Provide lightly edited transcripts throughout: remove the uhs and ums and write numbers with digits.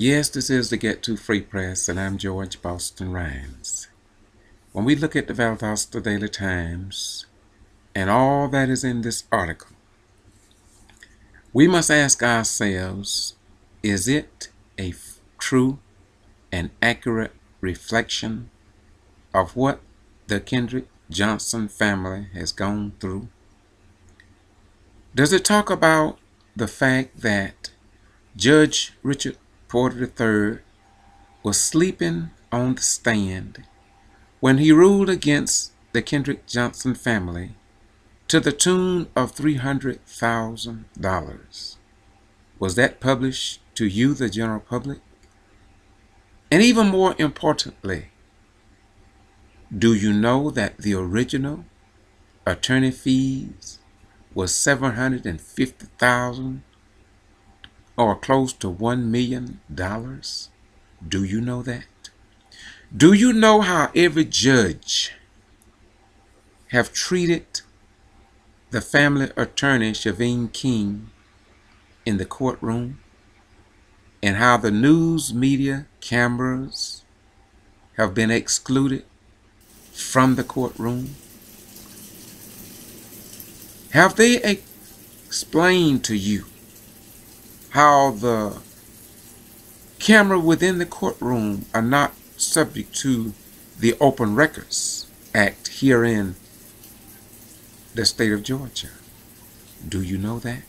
Yes, this is the Getto Free Press, and I'm George Boston Rhymes. When we look at the Valdosta Daily Times and all that is in this article, we must ask ourselves, is it a true and accurate reflection of what the Kendrick Johnson family has gone through? Does it talk about the fact that Judge Richard Porter III was sleeping on the stand when he ruled against the Kendrick Johnson family to the tune of $300,000? Was that published to you, the general public? And even more importantly, do you know that the original attorney fees was $750,000 or close to $1 million? Do you know that? Do you know how every judge have treated the family attorney, Shavine King, in the courtroom? And how the news media cameras have been excluded from the courtroom? Have they explained to you how the camera within the courtroom are not subject to the Open Records Act here in the state of Georgia? Do you know that?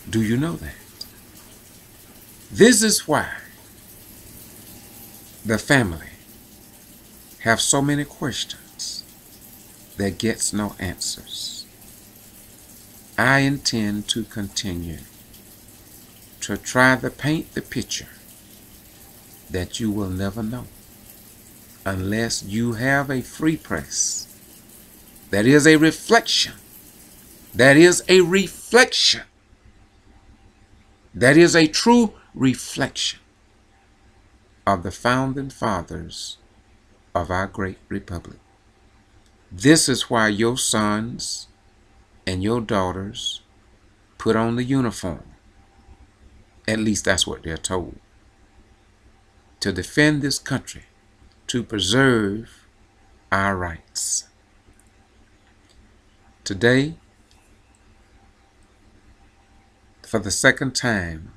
Do you know that? This is why the family have so many questions that gets no answers. I intend to continue to try to paint the picture that you will never know unless you have a free press that is a reflection, that is a reflection, that is a true reflection of the founding fathers of our great republic. This is why your sons and your daughters put on the uniform. At least that's what they're told. To defend this country, to preserve our rights. Today, for the second time,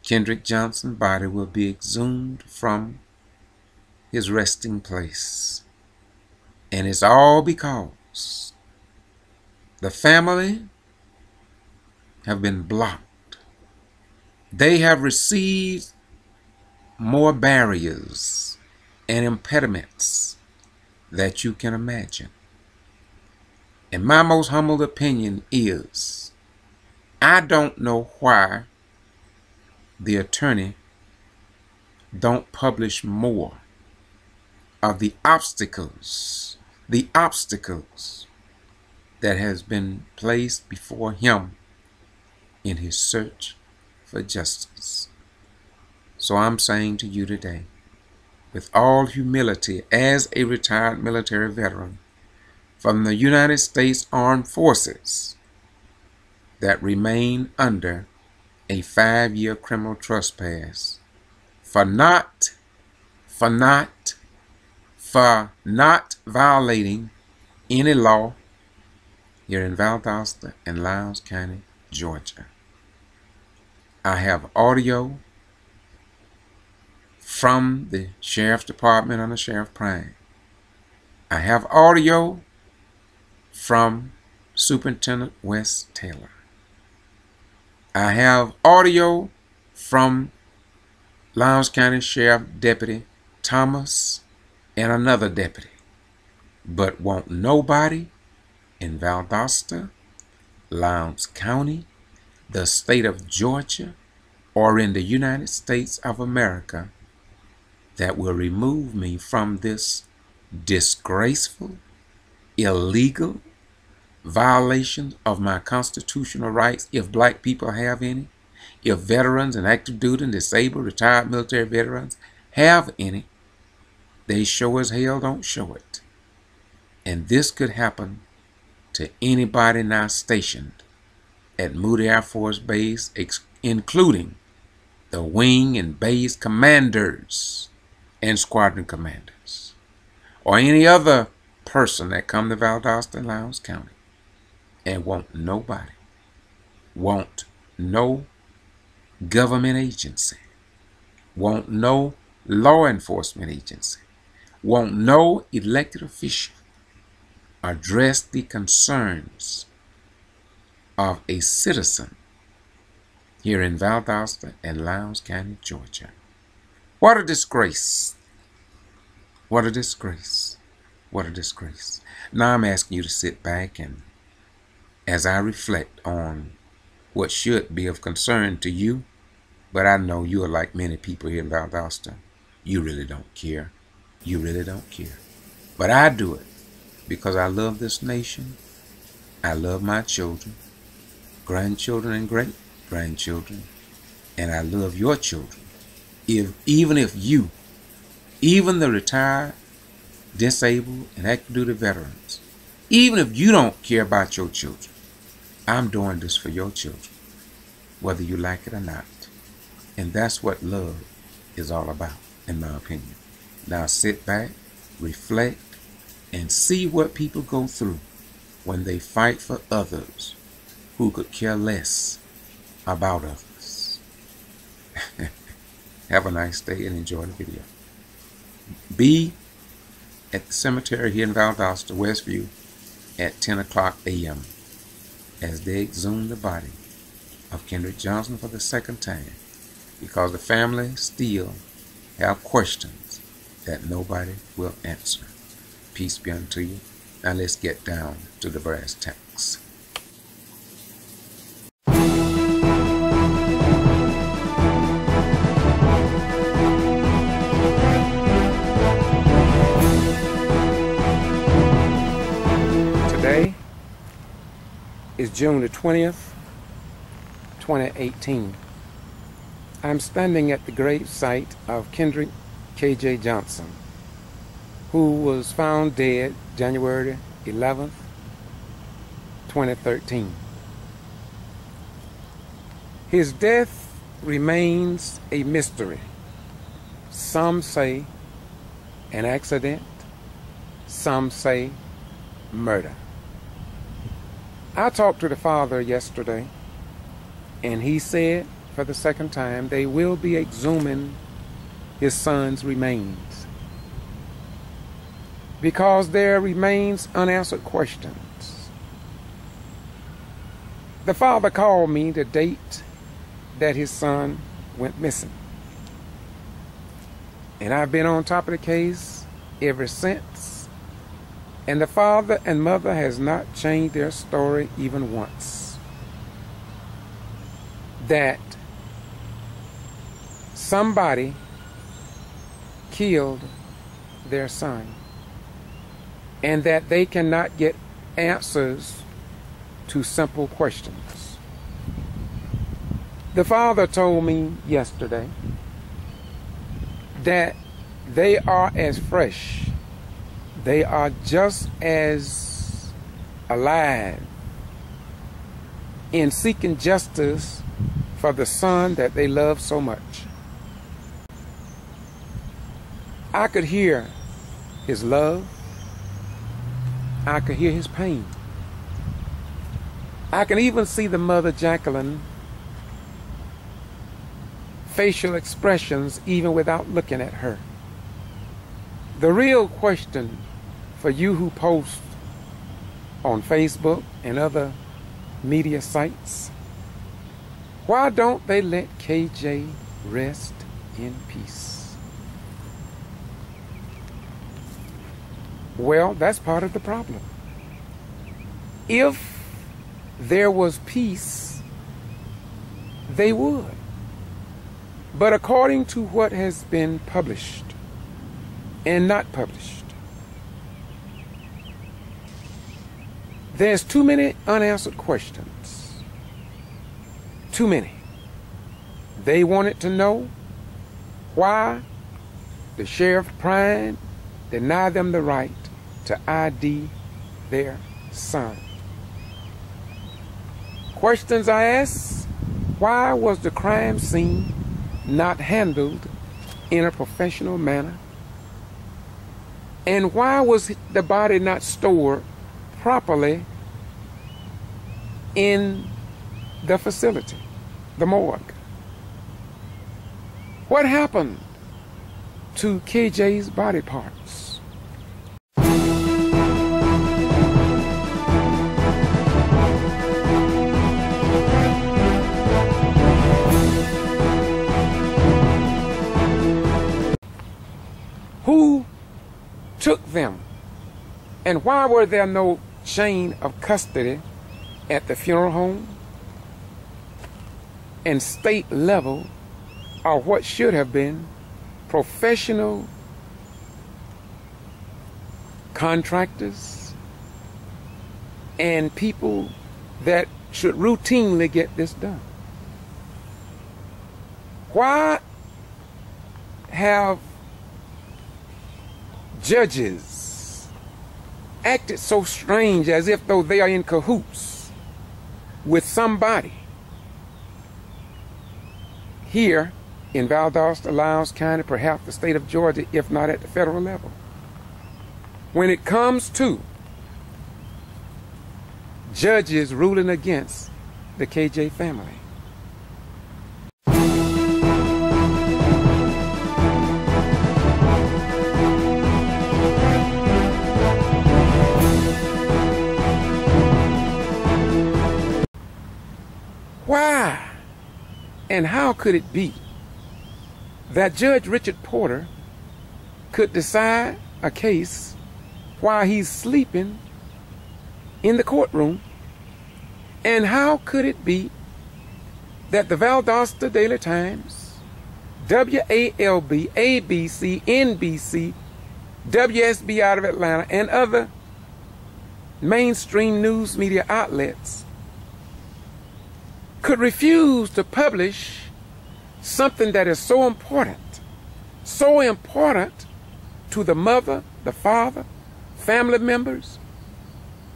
Kendrick Johnson's body will be exhumed from his resting place. And it's all because the family have been blocked. They have received more barriers and impediments that you can imagine. And my most humble opinion is, I don't know why the attorney don't publish more of the obstacles that has been placed before him in his search for justice. So I'm saying to you today, with all humility, as a retired military veteran from the United States Armed Forces that remain under a 5-year criminal trespass for not violating any law here in Valdosta and Lowndes County, Georgia. I have audio from the Sheriff's Department under Sheriff Prime. I have audio from Superintendent Wes Taylor. I have audio from Lowndes County Sheriff Deputy Thomas and another deputy. But won't nobody in Valdosta, Lowndes County, the state of Georgia, or in the United States of America that will remove me from this disgraceful, illegal violation of my constitutional rights, if black people have any, if veterans and active duty and disabled retired military veterans have any. They sure as hell don't show it. And this could happen to anybody now stationed at Moody Air Force Base, including the wing and base commanders and squadron commanders, or any other person that come to Valdosta and Lowndes County and want no government agency, want no law enforcement agency, want no elected official address the concerns of a citizen here in Valdosta and Lowndes County, Georgia. What a disgrace. What a disgrace. What a disgrace. Now I'm asking you to sit back and, as I reflect on what should be of concern to you, but I know you are like many people here in Valdosta. You really don't care. You really don't care. But I do it because I love this nation. I love my children, grandchildren and great-grandchildren, and I love your children. Even if you, even the retired, disabled, and active duty veterans, even if you don't care about your children, I'm doing this for your children, whether you like it or not. And that's what love is all about, in my opinion. Now sit back, reflect, and see what people go through when they fight for others who could care less about others. Have a nice day and enjoy the video. Be at the cemetery here in Valdosta, Westview, at 10 o'clock a.m. as they exhume the body of Kendrick Johnson for the second time, because the family still have questions that nobody will answer. Peace be unto you. Now let's get down to the brass tacks. Today is June the 20th, 2018. I'm standing at the grave site of Kendrick K.J. Johnson, who was found dead January 11th, 2013. His death remains a mystery. Some say an accident, some say murder. I talked to the father yesterday, and he said for the second time they will be exhuming his son's remains, because there remains unanswered questions. The father called me the date that his son went missing, and I've been on top of the case ever since, and the father and mother has not changed their story even once. That somebody killed their son, and that they cannot get answers to simple questions. The father told me yesterday that they are as fresh, they are just as alive in seeking justice for the son that they love so much. I could hear his love. I could hear his pain. I can even see the mother Jacqueline facial expressions even without looking at her. The real question for you who post on Facebook and other media sites, why don't they let KJ rest in peace? Well, that's part of the problem. If there was peace, they would. But according to what has been published and not published, there's too many unanswered questions. Too many. They wanted to know why the sheriff Prime denied them the right to ID their son. Questions I ask, Why was the crime scene not handled in a professional manner? And why was the body not stored properly in the facility, the morgue? What happened to KJ's body parts? Who took them? And why were there no chain of custody at the funeral home and state level, or what should have been professional contractors and people that should routinely get this done? Why have judges acted so strange, as if though they are in cahoots with somebody here in Valdosta, Lowndes County, perhaps the state of Georgia, if not at the federal level, when it comes to judges ruling against the KJ family? Why and how could it be that Judge Richard Porter could decide a case while he's sleeping in the courtroom? And how could it be that the Valdosta Daily Times, WALB, ABC, NBC, WSB out of Atlanta, and other mainstream news media outlets could refuse to publish something that is so important to the mother, the father, family members,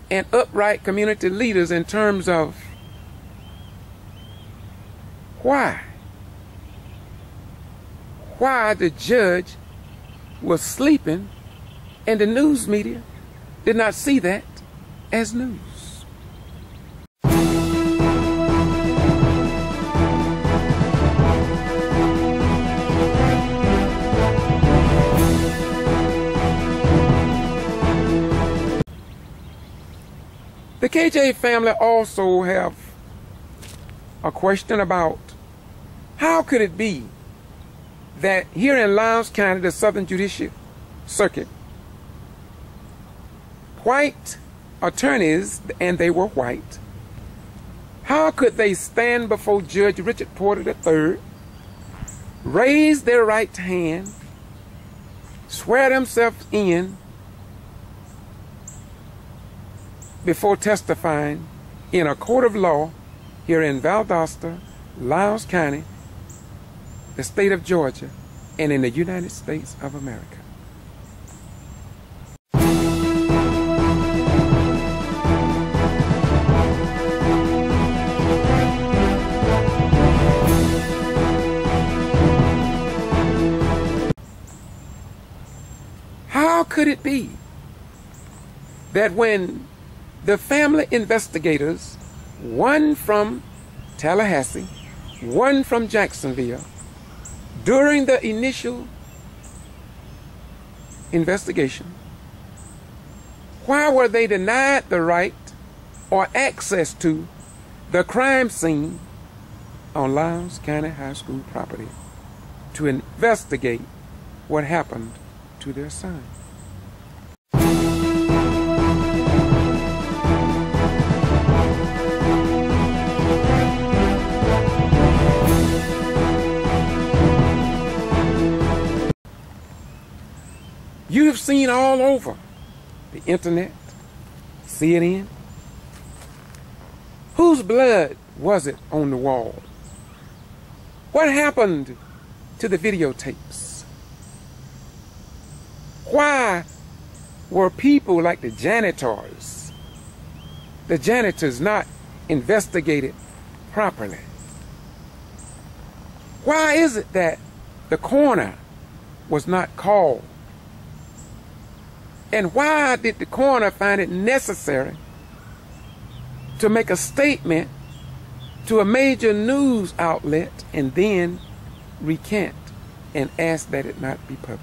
and upright community leaders, in terms of why the judge was sleeping and the news media did not see that as news. The KJ family also have a question about how could it be that here in Lowndes County, the Southern Judicial Circuit, white attorneys, and they were white, how could they stand before Judge Richard Porter III, raise their right hand, swear themselves in before testifying in a court of law here in Valdosta, Lowndes County, the state of Georgia, and in the United States of America? How could it be that when the family investigators, one from Tallahassee, one from Jacksonville, during the initial investigation, why were they denied the right or access to the crime scene on Lowndes County High School property to investigate what happened to their son? You've seen all over the internet, CNN. Whose blood was it on the wall? What happened to the videotapes? Why were people like the janitors not investigated properly? Why is it that the coroner was not called? And why did the coroner find it necessary to make a statement to a major news outlet and then recant and ask that it not be published?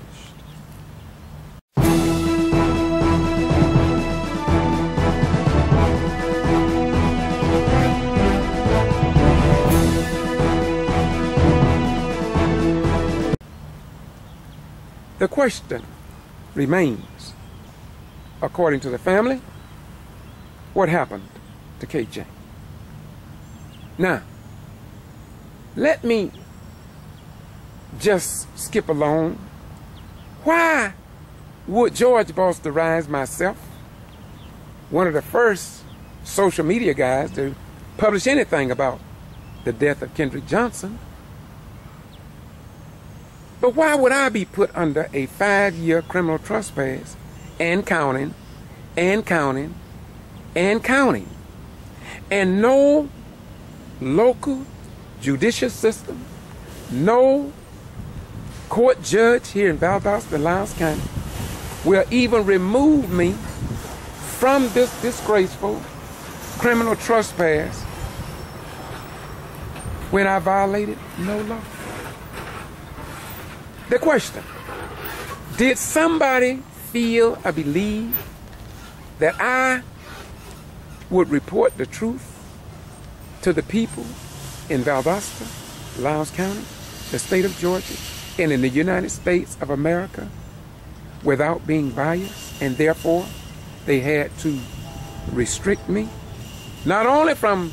The question remains, according to the family, what happened to KJ? Now, let me just skip along. Why would George Rise, myself, one of the first social media guys to publish anything about the death of Kendrick Johnson, but why would I be put under a 5-year criminal trespass and counting, and counting, and counting, and no local judicial system, no court judge here in Valdosta, Lowndes County will even remove me from this disgraceful criminal trespass when I violated no law? The question, did somebody feel or believe that I would report the truth to the people in Valdosta, Lowndes County, the state of Georgia, and in the United States of America without being biased, and therefore they had to restrict me, not only from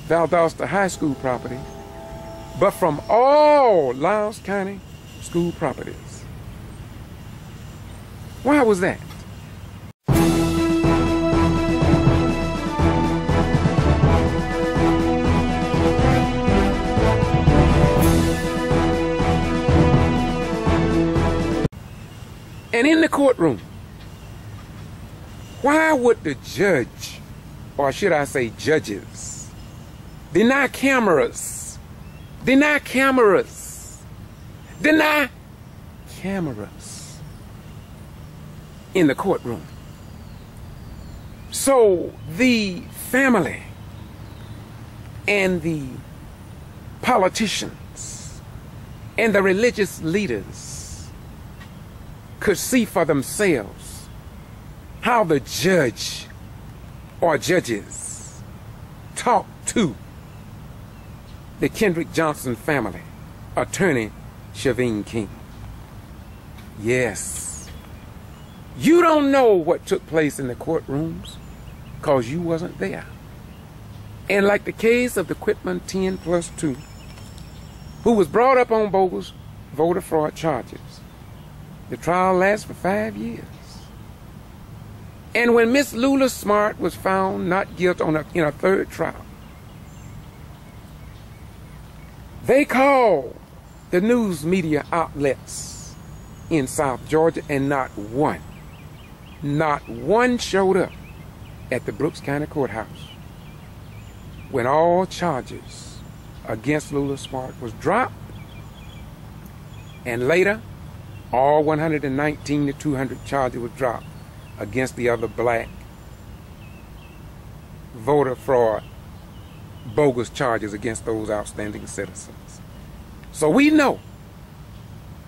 Valdosta High School property, but from all Lowndes County school properties? Why was that? And in the courtroom, why would the judge, or should I say judges, deny cameras in the courtroom? So the family and the politicians and the religious leaders could see for themselves how the judge or judges talked to the Kendrick Johnson family, attorney Shaveen King. Yes, you don't know what took place in the courtrooms because you wasn't there. And like the case of the Quitman 10+2, who was brought up on bogus voter fraud charges, the trial lasted for 5 years. And when Miss Lula Smart was found not guilty in a third trial, they called the news media outlets in South Georgia, and not one showed up at the Brooks County Courthouse when all charges against Lula Smart was dropped, and later all 119 to 200 charges were dropped against the other black voter fraud bogus charges against those outstanding citizens. So we know,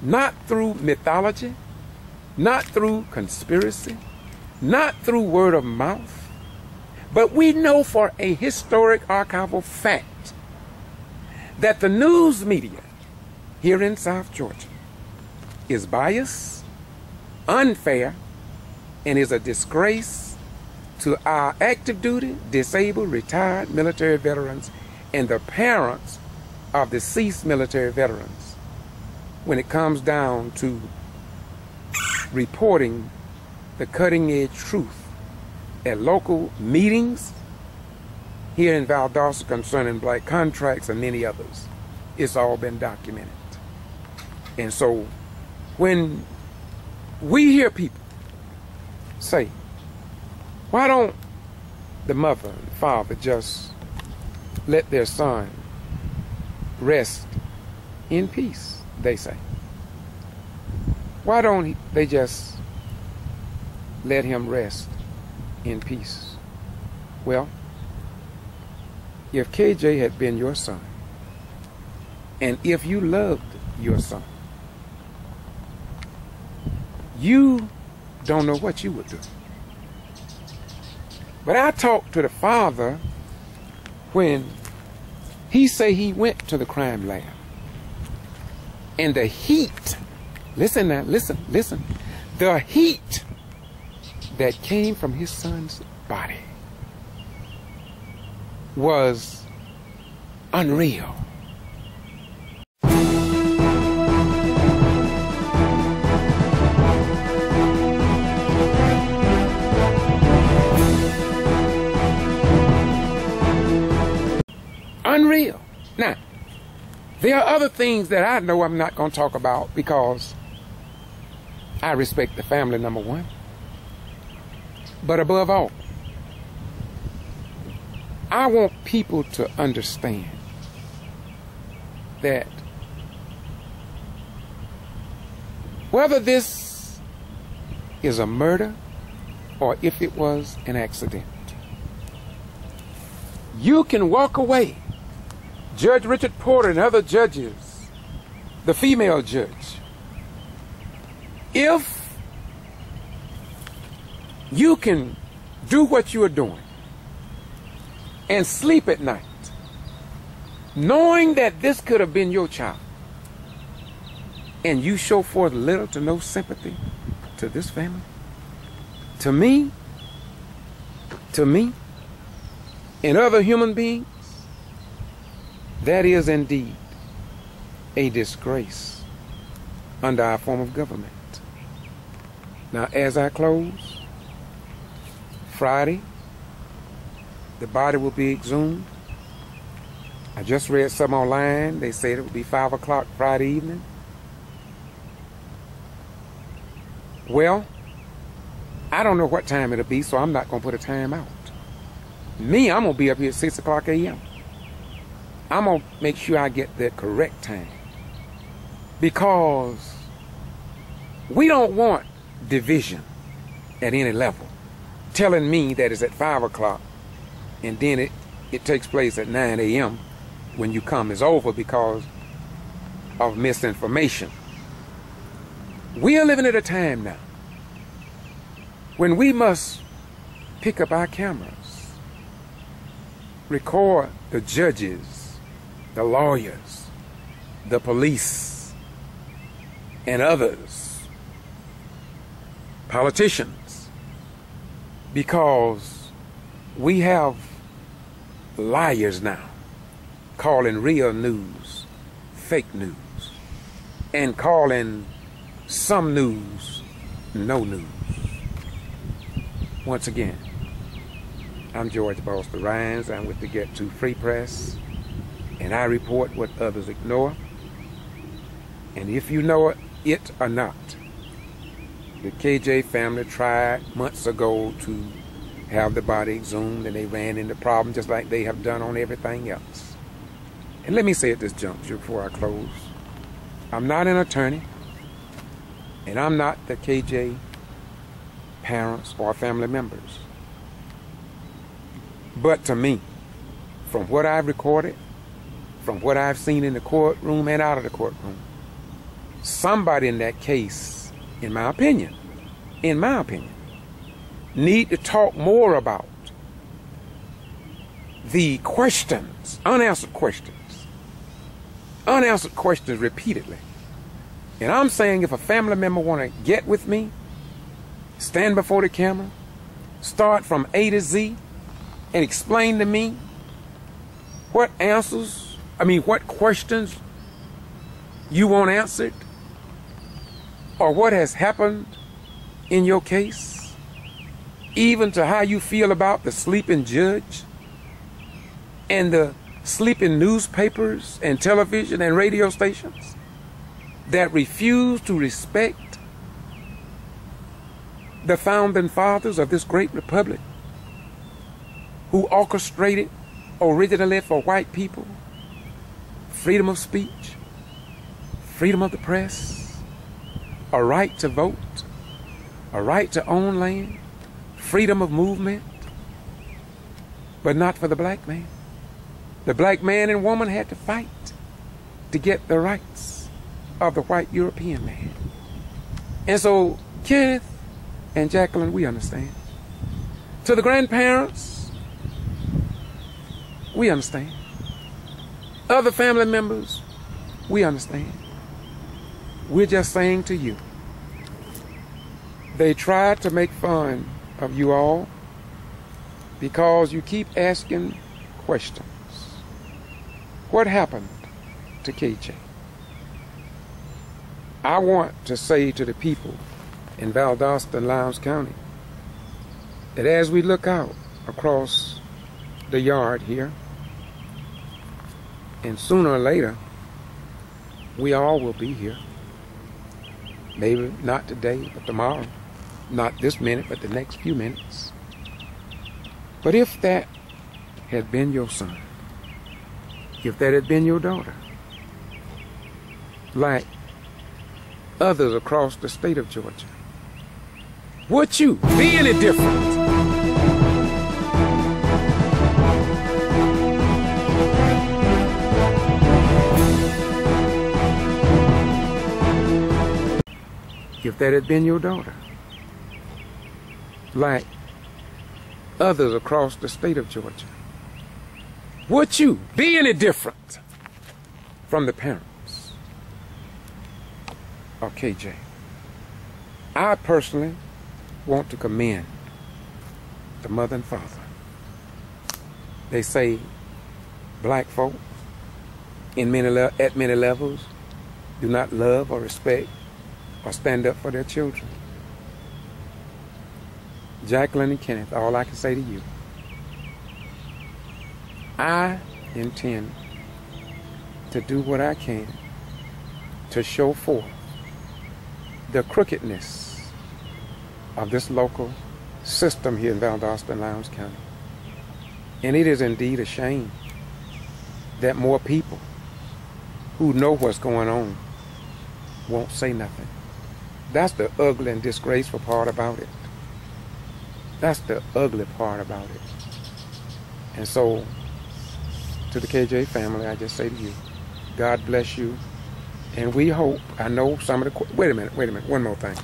not through mythology, not through conspiracy, not through word of mouth, but we know for a historic archival fact that the news media here in South Georgia is biased, unfair, and is a disgrace to our active duty, disabled, retired military veterans and the parents of deceased military veterans when it comes down to reporting the cutting-edge truth at local meetings here in Valdosta concerning black contracts and many others. It's all been documented. And so when we hear people say, why don't the mother and father just let their son rest in peace, they say. Why don't they just let him rest in peace? Well, if KJ had been your son, and if you loved your son, you don't know what you would do. But I talked to the father when he say he went to the crime lab. And the heat, listen now, listen. The heat that came from his son's body was unreal. Unreal. Now, there are other things that I know I'm not going to talk about because I respect the family, number one. But above all, I want people to understand that whether this is a murder or if it was an accident, you can walk away. Judge Richard Porter and other judges, the female judge, if you can do what you are doing and sleep at night, knowing that this could have been your child, and you show forth little to no sympathy to this family, to me, and other human beings, that is indeed a disgrace under our form of government. Now, as I close, Friday, the body will be exhumed. I just read some online. They said it would be 5 o'clock Friday evening. Well, I don't know what time it'll be, so I'm not going to put a time out. Me, I'm going to be up here at 6 o'clock a.m. I'm going to make sure I get the correct time. Because we don't want division at any level. Telling me that it's at 5 o'clock and then it takes place at 9 a.m. when you come is over because of misinformation. We are living at a time now when we must pick up our cameras, record the judges, the lawyers, the police, and others, politicians, because we have liars now calling real news fake news and calling some news no news. Once again, I'm George Boston Rhymes. I'm with the Getto Free Press, and I report what others ignore. And if you know it or not, the KJ family tried months ago to have the body exhumed, and they ran into problems just like they have done on everything else. And let me say at this juncture before I close, I'm not an attorney, and I'm not the KJ parents or family members. But to me, from what I've recorded, from what I've seen in the courtroom and out of the courtroom, somebody in that case, in my opinion, need to talk more about the questions, unanswered questions repeatedly. And I'm saying if a family member want to get with me, stand before the camera, start from A to Z, and explain to me what questions you want answered, or what has happened in your case, even to how you feel about the sleeping judge and the sleeping newspapers and television and radio stations that refuse to respect the founding fathers of this great republic, who orchestrated originally for white people freedom of speech, freedom of the press, a right to vote, a right to own land, freedom of movement, but not for the black man. The black man and woman had to fight to get the rights of the white European man. And so Kenneth and Jacqueline, we understand. To the grandparents, we understand. Other family members, we understand. We're just saying to you, they tried to make fun of you all because you keep asking questions. What happened to KJ? I want to say to the people in Valdosta and Lowndes County that as we look out across the yard here, and sooner or later, we all will be here. Maybe not today, but tomorrow. Not this minute, but the next few minutes. But if that had been your son, if that had been your daughter, like others across the state of Georgia, would you be any different? If that had been your daughter, like others across the state of Georgia, would you be any different from the parents of KJ? I personally want to commend the mother and father. They say black folk at many levels do not love or respect or stand up for their children. Jacqueline and Kenneth, all I can say to you, I intend to do what I can to show forth the crookedness of this local system here in Valdosta and Lowndes County. And it is indeed a shame that more people who know what's going on won't say nothing. That's the ugly and disgraceful part about it. That's the ugly part about it. And so, to the KJ family, I just say to you, God bless you. And we hope, I know some of the, wait a minute, one more thing.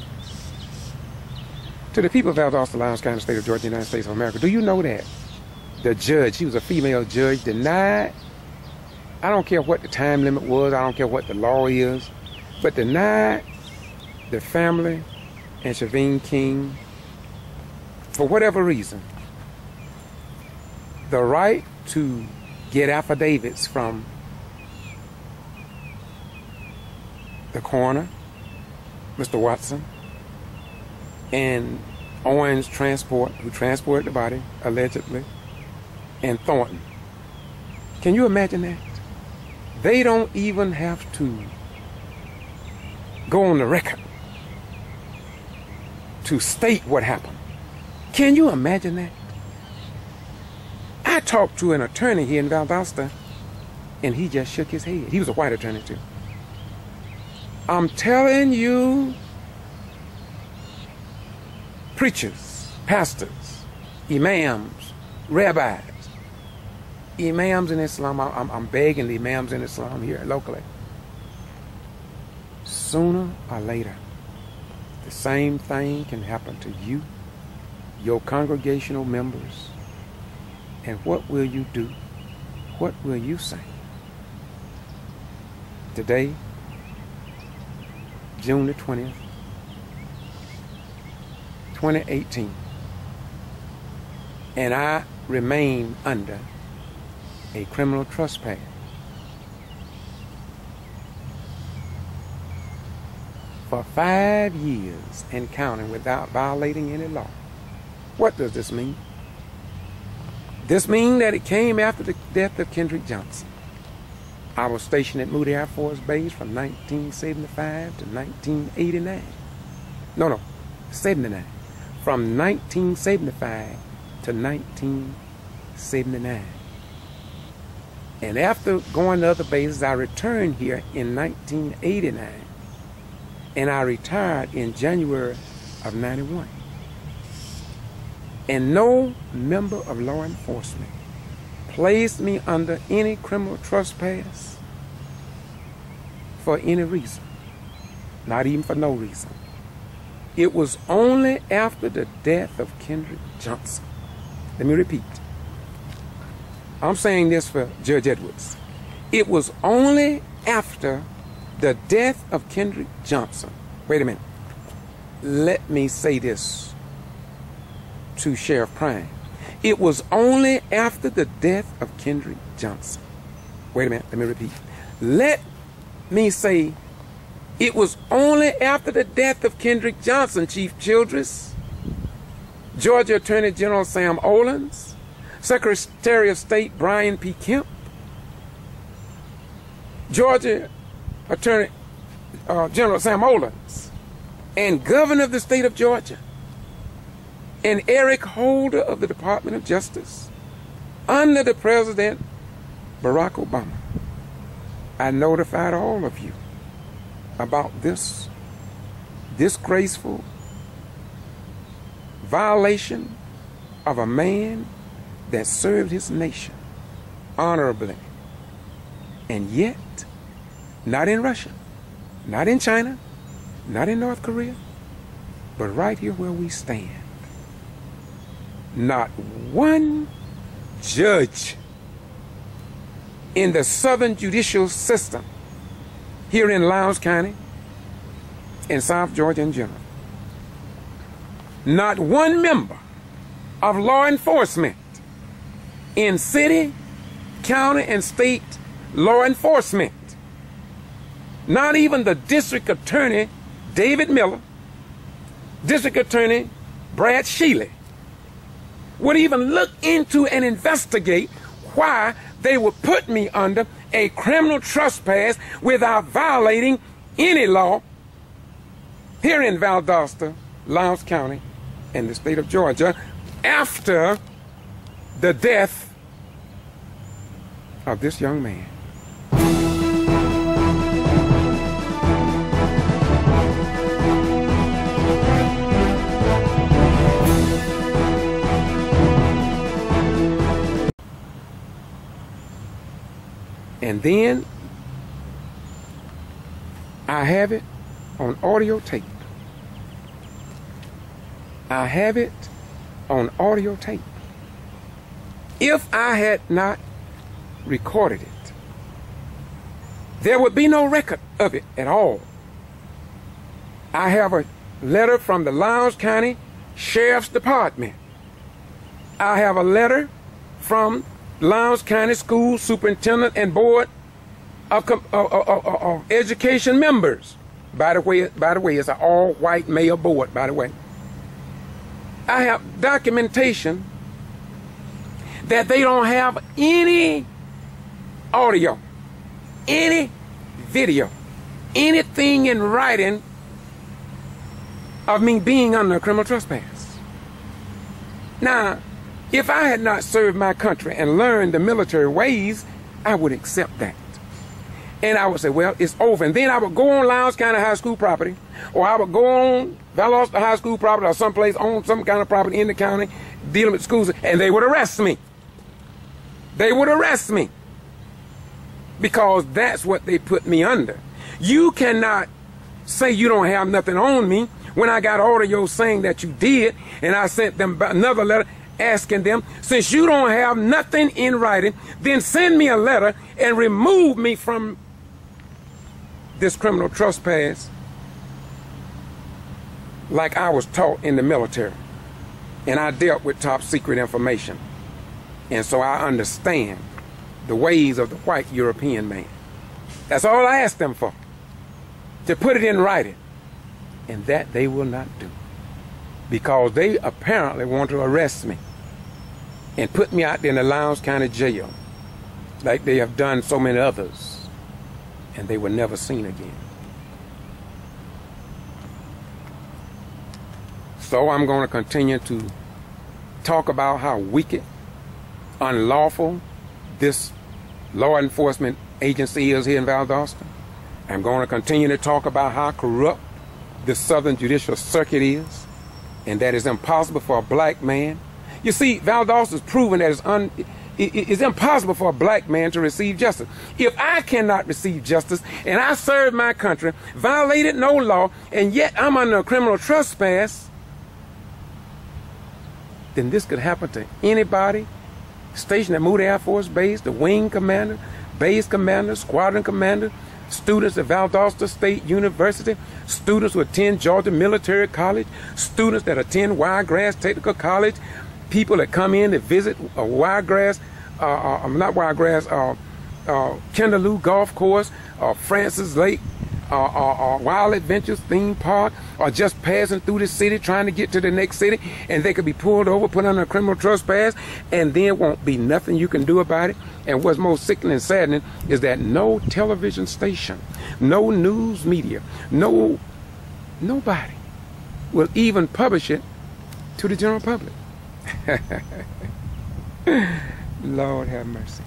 To the people of Valdosta, Lowndes County, state of Georgia, United States of America, do you know that the judge, she was a female judge, denied, I don't care what the time limit was, I don't care what the law is, but denied the family and Shavine King, for whatever reason, the right to get affidavits from the coroner, Mr. Watson, and Owens Transport, who transported the body, allegedly, and Thornton. Can you imagine that? They don't even have to go on the record to state what happened. Can you imagine that? I talked to an attorney here in Valdosta, and he just shook his head. He was a white attorney too. I'm telling you, preachers, pastors, imams, rabbis, imams in Islam, I'm begging the imams in Islam here locally. Sooner or later, the same thing can happen to you, your congregational members. And what will you do? What will you say? Today, June the 20th, 2018, and I remain under a criminal trespass for 5 years and counting without violating any law. What does this mean? This means that it came after the death of Kendrick Johnson. I was stationed at Moody Air Force Base from 1975 to 1989. No, 79. From 1975 to 1979. And after going to other bases, I returned here in 1989. And I retired in January of 91. And no member of law enforcement placed me under any criminal trespass for any reason. Not even for no reason. It was only after the death of Kendrick Johnson. Let me repeat. I'm saying this for Judge Edwards. It was only after the death of Kendrick Johnson. Wait a minute. Let me say this to Sheriff Prime. It was only after the death of Kendrick Johnson. Wait a minute. Let me repeat. Let me say it was only after the death of Kendrick Johnson, Chief Childress, Georgia Attorney General Sam Olens, Secretary of State Brian P. Kemp, Georgia Attorney General Sam Olens, and Governor of the state of Georgia, and Eric Holder of the Department of Justice, under the President Barack Obama. I notified all of you about this disgraceful violation of a man that served his nation honorably. And yet, not in Russia, not in China, not in North Korea, but right here where we stand, not one judge in the Southern judicial system here in Lowndes County and South Georgia in general, not one member of law enforcement in city, county, and state law enforcement, not even the District Attorney David Miller, District Attorney Brad Shealy, would even look into and investigate why they would put me under a criminal trespass without violating any law here in Valdosta, Lowndes County, and the state of Georgia after the death of this young man. And then I have it on audio tape. I have it on audio tape. If I had not recorded it, there would be no record of it at all. I have a letter from the Lowndes County Sheriff's Department. I have a letter from Lowndes County School Superintendent and Board of Education members. By the way, it's an all-white male board, by the way. I have documentation that they don't have any audio, any video, anything in writing of me being under a criminal trespass. Now, if I had not served my country and learned the military ways, I would accept that. And I would say, well, it's over. And then I would go on Lowndes County High School property, or I would go on Valdosta High School property, or someplace on some kind of property in the county dealing with schools, and they would arrest me. They would arrest me. Because that's what they put me under. You cannot say you don't have nothing on me when I got audio saying that you did, and I sent them another letter asking them, since you don't have nothing in writing, then send me a letter and remove me from this criminal trespass like I was taught in the military. And I dealt with top secret information. And so I understand the ways of the white European man. That's all I asked them for, to put it in writing. And that they will not do, because they apparently want to arrest me and put me out there in the Lowndes County Jail like they have done so many others, and they were never seen again. So I'm going to continue to talk about how wicked, unlawful this law enforcement agency is here in Valdosta. I'm going to continue to talk about how corrupt the Southern Judicial Circuit is, and that it's impossible for a black man. You see, Valdosta has proven that it's impossible for a black man to receive justice. If I cannot receive justice and I served my country, violated no law, and yet I'm under a criminal trespass, then this could happen to anybody stationed at Moody Air Force Base, the wing commander, base commander, squadron commander, students at Valdosta State University, students who attend Georgia Military College, students that attend Wiregrass Technical College, people that come in to visit Kendrick Golf Course, Francis Lake, Wild Adventures Theme Park, or just passing through the city trying to get to the next city, and they could be pulled over, put under a criminal trespass, and there won't be nothing you can do about it. And what's most sickening and saddening is that no television station, no news media, nobody will even publish it to the general public. Lord have mercy.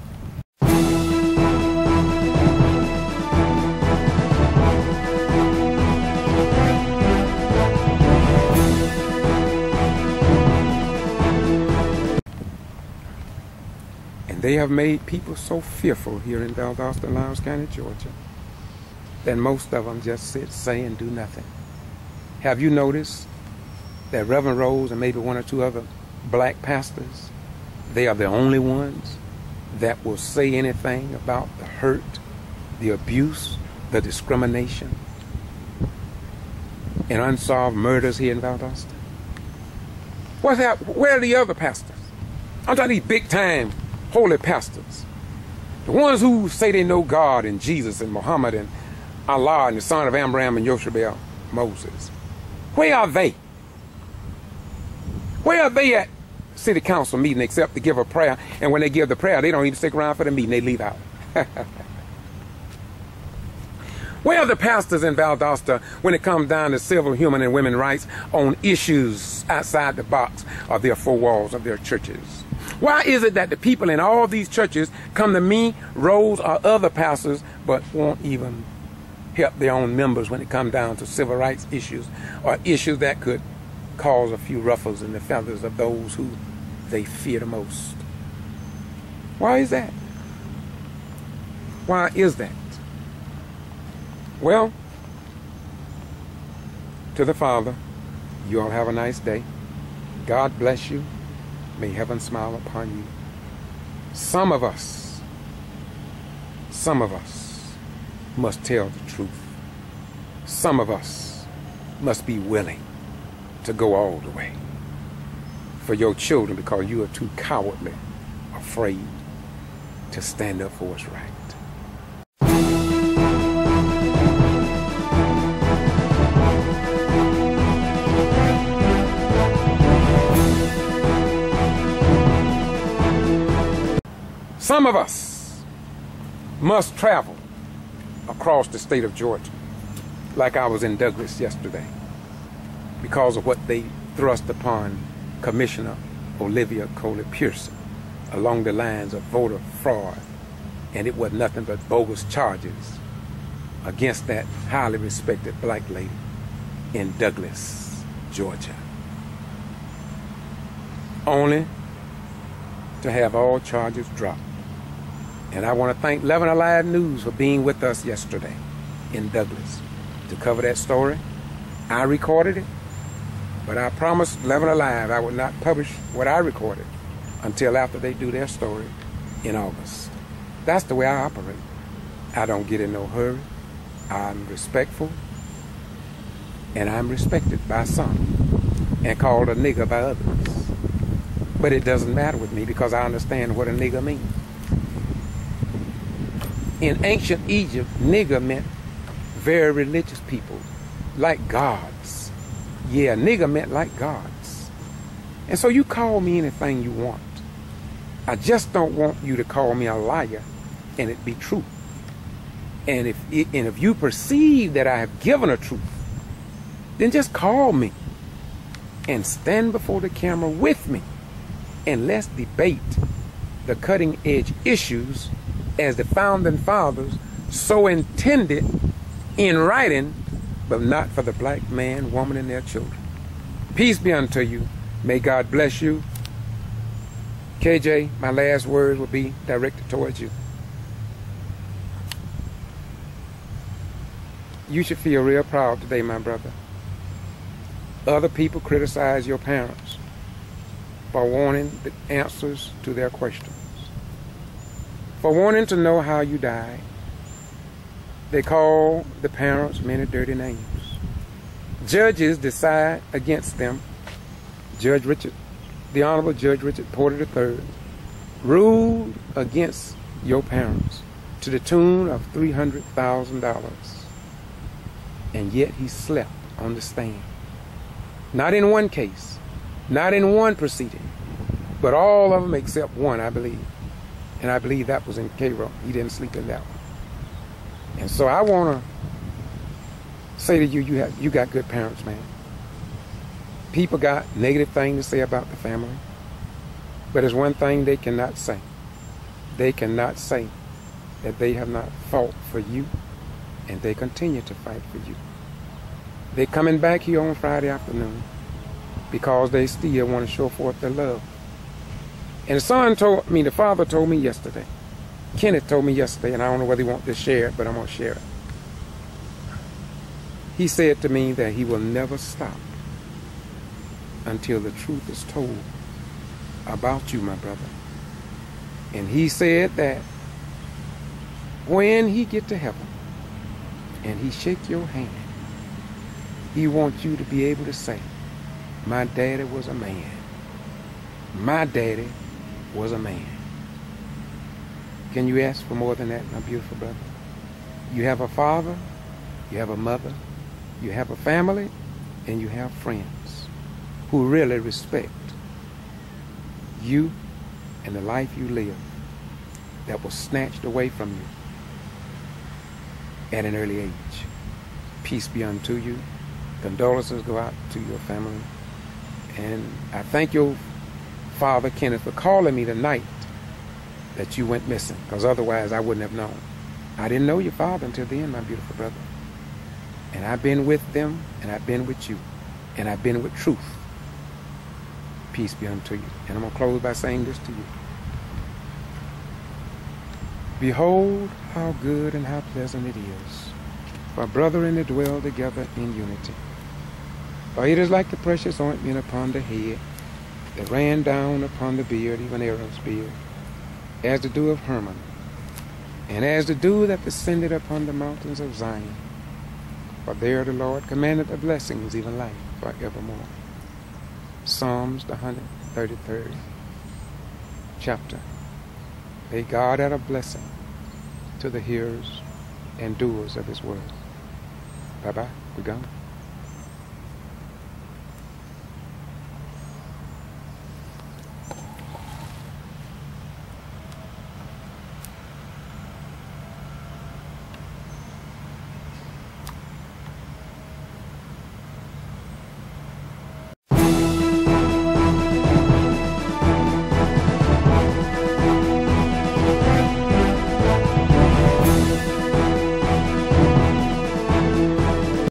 And they have made people so fearful here in Valdosta and Lowndes County, Georgia, that most of them just sit, say, and do nothing. Have you noticed that Reverend Rose and maybe one or two other black pastors, they are the only ones that will say anything about the hurt, the abuse, the discrimination, and unsolved murders here in Valdosta? Where are the other pastors? I'm talking these big-time holy pastors, the ones who say they know God and Jesus and Muhammad and Allah and the son of Abraham and Yoshabel, Moses. Where are they? Where are they at city council meeting except to give a prayer? And when they give the prayer, they don't even stick around for the meeting. They leave out. Where are the pastors in Valdosta when it comes down to civil, human, and women's rights on issues outside the box of their four walls of their churches? Why is it that the people in all these churches come to me, Rose, or other pastors, but won't even help their own members when it comes down to civil rights issues or issues that could cause a few ruffles in the feathers of those who they fear the most? Why is that? Why is that? Well, to the Father, you all have a nice day. God bless you. May heaven smile upon you. Some of us must tell the truth. Some of us must be willing to go all the way for your children because you are too cowardly afraid to stand up for what's right. Some of us must travel across the state of Georgia, like I was in Douglas yesterday, because of what they thrust upon Commissioner Olivia Coley-Pearson along the lines of voter fraud, and it was nothing but bogus charges against that highly respected black lady in Douglas, Georgia, only to have all charges dropped. And I want to thank 11 Alive News for being with us yesterday in Douglas to cover that story. I recorded it, but I promised 11 Alive I would not publish what I recorded until after they do their story in August. That's the way I operate. I don't get in no hurry. I'm respectful, and I'm respected by some and called a nigger by others. But it doesn't matter with me because I understand what a nigger means. In ancient Egypt, nigger meant very religious people, like gods. Yeah, nigger meant like gods. And so you call me anything you want. I just don't want you to call me a liar and it be true. And if you perceive that I have given a truth, then just call me and stand before the camera with me and let's debate the cutting edge issues as the founding fathers so intended in writing, but not for the black man, woman, and their children. Peace be unto you. May God bless you. KJ, my last words will be directed towards you. You should feel real proud today, my brother. Other people criticize your parents for wanting the answers to their questions, for wanting to know how you died. They call the parents many dirty names. Judges decide against them. The Honorable Judge Richard Porter III ruled against your parents to the tune of $300,000. And yet he slept on the stand. Not in one case, not in one proceeding, but all of them except one, I believe. And I believe that was in Cairo. He didn't sleep in that one. And so I want to say to you, you got good parents, man. People got negative things to say about the family, but there's one thing they cannot say. They cannot say that they have not fought for you, and they continue to fight for you. They're coming back here on Friday afternoon because they still want to show forth their love. And the father told me yesterday, Kenneth told me yesterday, and I don't know whether he wants to share it, but I'm going to share it. He said to me that he will never stop until the truth is told about you, my brother. And he said that when he get to heaven and he shake your hand, he wants you to be able to say, my daddy was a man. My daddy was a man. Can you ask for more than that, my beautiful brother? You have a father, you have a mother, you have a family, and you have friends who really respect you and the life you live that was snatched away from you at an early age. Peace be unto you. Condolences go out to your family. And I thank your father, Kenneth, for calling me the night that you went missing, because otherwise I wouldn't have known. I didn't know your father until then, my beautiful brother. And I've been with them, and I've been with you, and I've been with truth. Peace be unto you. And I'm going to close by saying this to you. Behold how good and how pleasant it is for brethren to dwell together in unity. For it is like the precious ointment upon the head that ran down upon the beard, even Aaron's beard, as the dew of Hermon, and as the dew that descended upon the mountains of Zion. For there the Lord commanded the blessings, even life forevermore. Psalms, the 133rd chapter. May God add a blessing to the hearers and doers of his word. Bye-bye. We're gone.